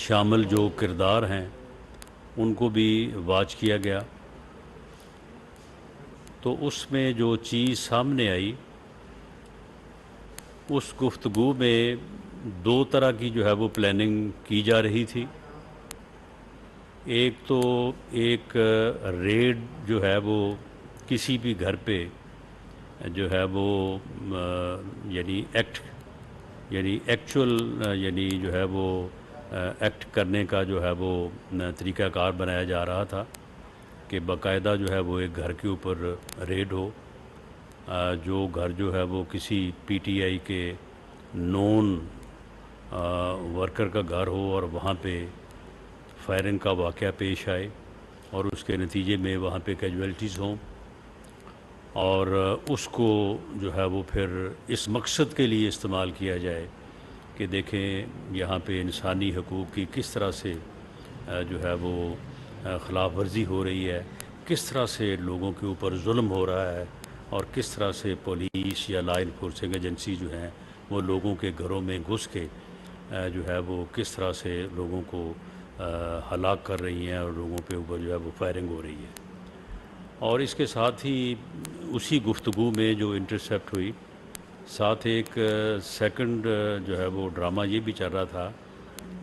شامل جو کردار ہیں ان کو بھی واچ کیا گیا، تو اس میں جو چیز سامنے آئی اس گفتگو میں دو طرح کی جو ہے وہ پلاننگ کی جا رہی تھی۔ ایک تو ایک ریڈ جو ہے وہ کسی بھی گھر پہ جو ہے وہ یعنی ایکچول یعنی جو ہے وہ ایکٹ کرنے کا جو ہے وہ طریقہ کار بنایا جا رہا تھا کہ باقاعدہ جو ہے وہ ایک گھر کے اوپر ریڈ ہو، جو گھر جو ہے وہ کسی پی ٹی آئی کے نون ورکر کا گھر ہو اور وہاں پہ فائرنگ کا واقعہ پیش آئے اور اس کے نتیجے میں وہاں پہ کیجویلٹیز ہوں، اور اس کو جو ہے وہ پھر اس مقصد کے لیے استعمال کیا جائے کہ دیکھیں یہاں پہ انسانی حقوق کی کس طرح سے جو ہے وہ خلاف ورزی ہو رہی ہے، کس طرح سے لوگوں کے اوپر ظلم ہو رہا ہے، اور کس طرح سے پولیس یا لا انفورسنگ ایجنسی جو ہیں وہ لوگوں کے گھروں میں گھس کے جو ہے وہ کس طرح سے لوگوں کو ہلاک کر رہی ہیں اور لوگوں پہ اوپر جو ہے وہ فائرنگ ہو رہی ہے۔ اور اس کے ساتھ ہی اسی گفتگو میں جو انٹرسیپٹ ہوئی، ساتھ ایک سیکنڈ جو ہے وہ ڈرامہ یہ بھی چل رہا تھا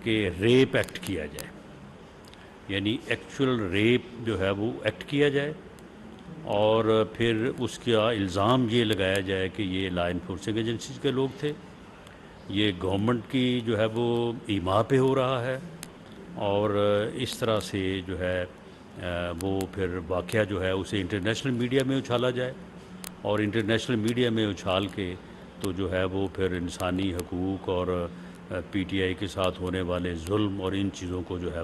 کہ ریپ ایکٹ کیا جائے، یعنی ایکچول ریپ جو ہے وہ ایکٹ کیا جائے، اور پھر اس کا الزام یہ لگایا جائے کہ یہ لا انفورسنگ ایجنسیز کے لوگ تھے، یہ گورنمنٹ کی جو ہے وہ ایما پہ ہو رہا ہے، اور اس طرح سے جو ہے وہ پھر واقعہ جو ہے اسے انٹرنیشنل میڈیا میں اچھالا جائے، اور انٹرنیشنل میڈیا میں اچھال کے تو جو ہے وہ پھر انسانی حقوق اور پی ٹی آئی کے ساتھ ہونے والے ظلم اور ان چیزوں کو جو ہے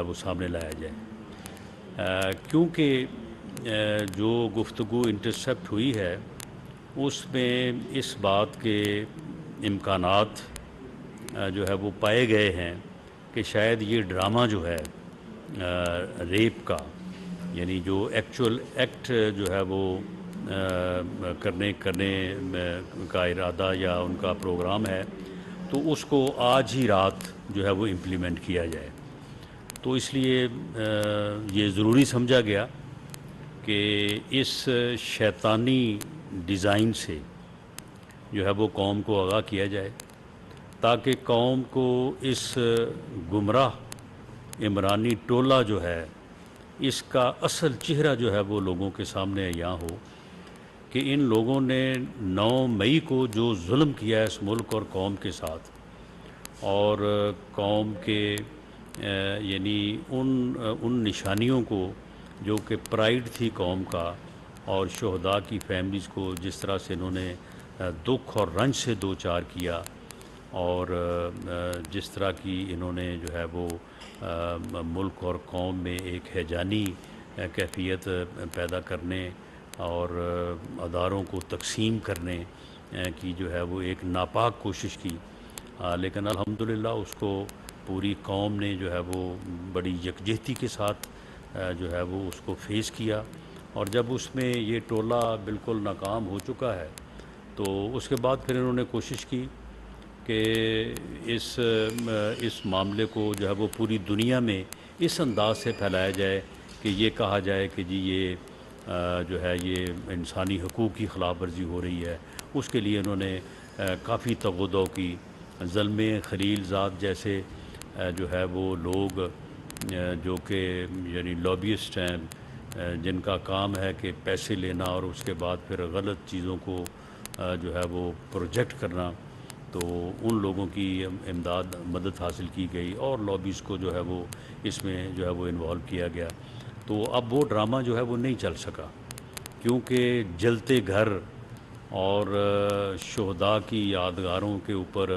وہ سامنے لایا جائے، کیونکہ جو گفتگو انٹرسیپٹ ہوئی ہے اس میں اس بات کے امکانات جو ہے وہ پائے گئے ہیں کہ شاید یہ ڈرامہ جو ہے ریپ کا، یعنی جو ایکچول ایکٹ جو ہے وہ کرنے کا ارادہ یا ان کا پروگرام ہے، تو اس کو آج ہی رات جو ہے وہ امپلیمنٹ کیا جائے۔ تو اس لیے یہ ضروری سمجھا گیا کہ اس شیطانی ڈیزائن سے جو ہے وہ قوم کو آگاہ کیا جائے، تاکہ قوم کو اس گمراہ عمرانی ٹولہ جو ہے اس کا اصل چہرہ جو ہے وہ لوگوں کے سامنے عیاں ہو کہ ان لوگوں نے 9 مئی کو جو ظلم کیا ہے اس ملک اور قوم کے ساتھ، اور قوم کے یعنی ان نشانیوں کو جو کہ پرائیڈ تھی قوم کا، اور شہداء کی فیملیز کو جس طرح سے انہوں نے دکھ اور رنج سے دوچار کیا، اور جس طرح کی انہوں نے جو ہے وہ ملک اور قوم میں ایک ہیجانی کیفیت پیدا کرنے اور اداروں کو تقسیم کرنے کی جو ہے وہ ایک ناپاک کوشش کی، لیکن الحمدللہ اس کو پوری قوم نے جو ہے وہ بڑی یکجہتی کے ساتھ جو ہے وہ اس کو فیس کیا، اور جب اس میں یہ ٹولہ بالکل ناکام ہو چکا ہے تو اس کے بعد پھر انہوں نے کوشش کی کہ اس معاملے کو جو ہے وہ پوری دنیا میں اس انداز سے پھیلایا جائے کہ یہ کہا جائے کہ جی یہ جو ہے یہ انسانی حقوق کی خلاف ورزی ہو رہی ہے۔ اس کے لیے انہوں نے کافی تغدو کی، ظلم خلیل ذات جیسے جو ہے وہ لوگ جو کہ یعنی لابیسٹ ہیں، جن کا کام ہے کہ پیسے لینا اور اس کے بعد پھر غلط چیزوں کو جو ہے وہ پروجیکٹ کرنا، تو ان لوگوں کی مدد حاصل کی گئی اور لابیز کو جو ہے وہ اس میں جو ہے وہ انوالو کیا گیا۔ تو اب وہ ڈرامہ جو ہے وہ نہیں چل سکا، کیونکہ جلتے گھر اور شہداء کی یادگاروں کے اوپر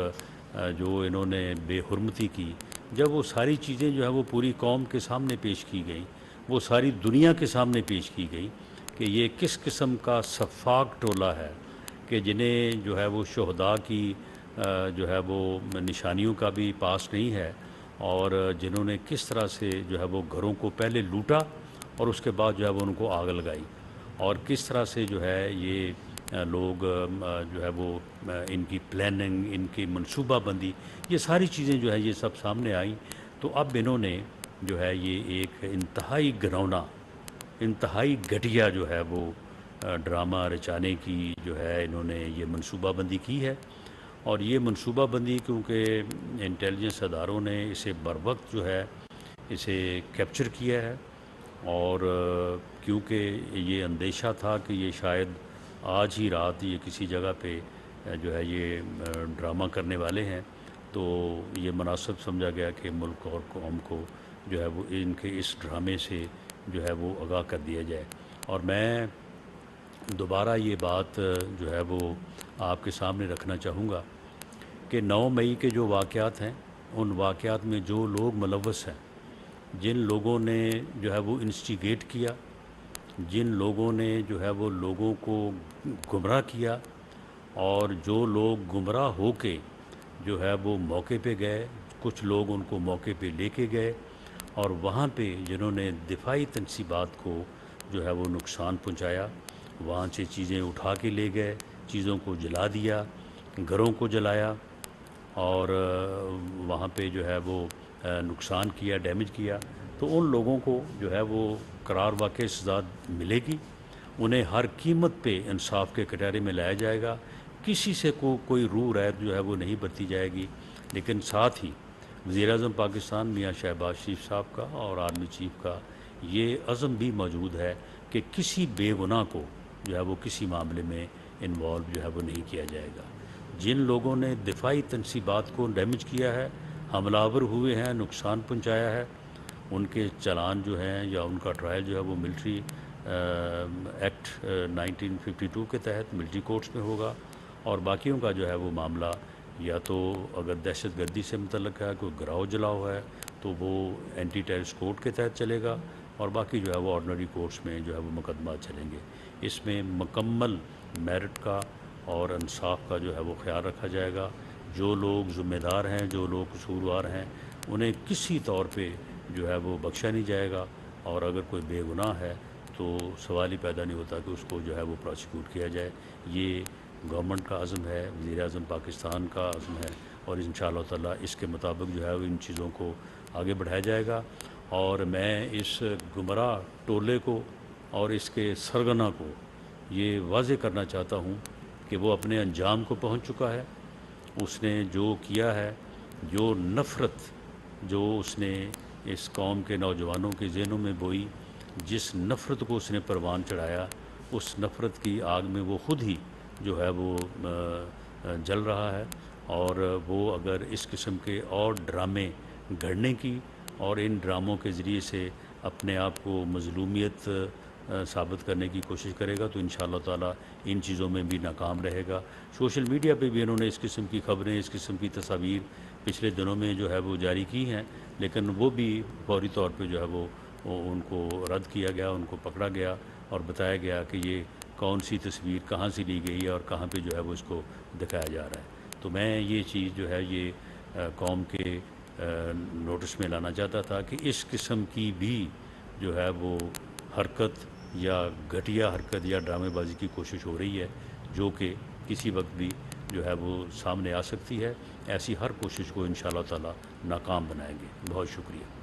جو انہوں نے بے حرمتی کی، جب وہ ساری چیزیں جو ہے وہ پوری قوم کے سامنے پیش کی گئی، وہ ساری دنیا کے سامنے پیش کی گئی کہ یہ کس قسم کا سفاک ٹولہ ہے کہ جنہیں جو ہے وہ شہداء کی جو ہے وہ نشانیوں کا بھی پاس نہیں ہے، اور جنہوں نے کس طرح سے جو ہے وہ گھروں کو پہلے لوٹا اور اس کے بعد جو ہے وہ ان کو آگ لگائی، اور کس طرح سے جو ہے یہ لوگ جو ہے وہ ان کی پلاننگ، ان کی منصوبہ بندی، یہ ساری چیزیں جو ہے یہ سب سامنے آئیں، تو اب انہوں نے جو ہے یہ ایک انتہائی گھنونا، انتہائی گھٹیا جو ہے وہ ڈرامہ رچانے کی جو ہے انہوں نے یہ منصوبہ بندی کی ہے۔ اور یہ منصوبہ بندی کیونکہ انٹیلیجنس اداروں نے اسے بروقت جو ہے اسے کیپچر کیا ہے، اور کیونکہ یہ اندیشہ تھا کہ یہ شاید آج ہی رات یہ کسی جگہ پہ جو ہے یہ ڈرامہ کرنے والے ہیں، تو یہ مناسب سمجھا گیا کہ ملک اور قوم کو جو ہے وہ ان کے اس ڈرامے سے جو ہے وہ آگاہ کر دیا جائے۔ اور میں دوبارہ یہ بات جو ہے وہ آپ کے سامنے رکھنا چاہوں گا کہ 9 مئی کے جو واقعات ہیں، ان واقعات میں جو لوگ ملوث ہیں، جن لوگوں نے جو ہے وہ انسٹیگیٹ کیا، جن لوگوں نے جو ہے وہ لوگوں کو گمراہ کیا، اور جو لوگ گمراہ ہو کے جو ہے وہ موقع پہ گئے، کچھ لوگ ان کو موقع پہ لے کے گئے، اور وہاں پہ جنہوں نے دفاعی تنصیبات کو جو ہے وہ نقصان پہنچایا، وہاں سے چیزیں اٹھا کے لے گئے، چیزوں کو جلا دیا، گھروں کو جلایا، اور وہاں پہ جو ہے وہ نقصان کیا، ڈیمیج کیا، تو ان لوگوں کو جو ہے وہ قرار واقع سزا ملے گی، انہیں ہر قیمت پہ انصاف کے کٹہرے میں لایا جائے گا، کسی سے کوئی روح ریت جو ہے وہ نہیں برتی جائے گی۔ لیکن ساتھ ہی وزیر اعظم پاکستان میاں شہباز شریف صاحب کا اور آرمی چیف کا یہ عزم بھی موجود ہے کہ کسی بے گناہ کو جو ہے وہ کسی معاملے میں انوالو جو ہے وہ نہیں کیا جائے گا۔ جن لوگوں نے دفاعی تنصیبات کو ڈیمیج کیا ہے، حملہ آور ہوئے ہیں، نقصان پہنچایا ہے، ان کے چلان جو ہیں یا ان کا ٹرائل جو ہے وہ ملٹری ایکٹ 1952 کے تحت ملٹری کورٹس میں ہوگا، اور باقیوں کا جو ہے وہ معاملہ یا تو اگر دہشت گردی سے متعلق ہے، کوئی گراؤ جلاؤ ہے، تو وہ اینٹی ٹیررسٹ کورٹ کے تحت چلے گا، اور باقی جو ہے وہ آرڈنری کورٹس میں جو ہے وہ مقدمات چلیں گے۔ اس میں مکمل میرٹ کا اور انصاف کا جو ہے وہ خیال رکھا جائے گا۔ جو لوگ ذمہ دار ہیں، جو لوگ قصوروار ہیں، انہیں کسی طور پہ جو ہے وہ بخشا نہیں جائے گا، اور اگر کوئی بے گناہ ہے تو سوال ہی پیدا نہیں ہوتا کہ اس کو جو ہے وہ پروسیکیوٹ کیا جائے۔ یہ گورنمنٹ کا عزم ہے، وزیر اعظم پاکستان کا عزم ہے، اور انشاءاللہ تعالیٰ اس کے مطابق جو ہے وہ ان چیزوں کو آگے بڑھایا جائے گا۔ اور میں اس گمراہ ٹولے کو اور اس کے سرغنہ کو یہ واضح کرنا چاہتا ہوں کہ وہ اپنے انجام کو پہنچ چکا ہے۔ اس نے جو کیا ہے، جو نفرت جو اس نے اس قوم کے نوجوانوں کے ذہنوں میں بوئی، جس نفرت کو اس نے پروان چڑھایا، اس نفرت کی آگ میں وہ خود ہی جو ہے وہ جل رہا ہے، اور وہ اگر اس قسم کے اور ڈرامے گھڑنے کی اور ان ڈراموں کے ذریعے سے اپنے آپ کو مظلومیت ثابت کرنے کی کوشش کرے گا تو انشاءاللہ تعالیٰ ان چیزوں میں بھی ناکام رہے گا۔ سوشل میڈیا پہ بھی انہوں نے اس قسم کی خبریں، اس قسم کی تصاویر پچھلے دنوں میں جو ہے وہ جاری کی ہیں، لیکن وہ بھی فوری طور پہ جو ہے وہ ان کو رد کیا گیا، ان کو پکڑا گیا اور بتایا گیا کہ یہ کون سی تصویر کہاں سے لی گئی ہے اور کہاں پہ جو ہے وہ اس کو دکھایا جا رہا ہے۔ تو میں یہ چیز جو ہے یہ قوم کے نوٹس میں لانا چاہتا تھا کہ اس قسم کی بھی جو ہے وہ حرکت یا گھٹیا حرکت یا ڈرامے بازی کی کوشش ہو رہی ہے، جو کہ کسی وقت بھی جو ہے وہ سامنے آ سکتی ہے۔ ایسی ہر کوشش کو انشاءاللہ تعالیٰ ناکام بنائیں گے۔ بہت شکریہ۔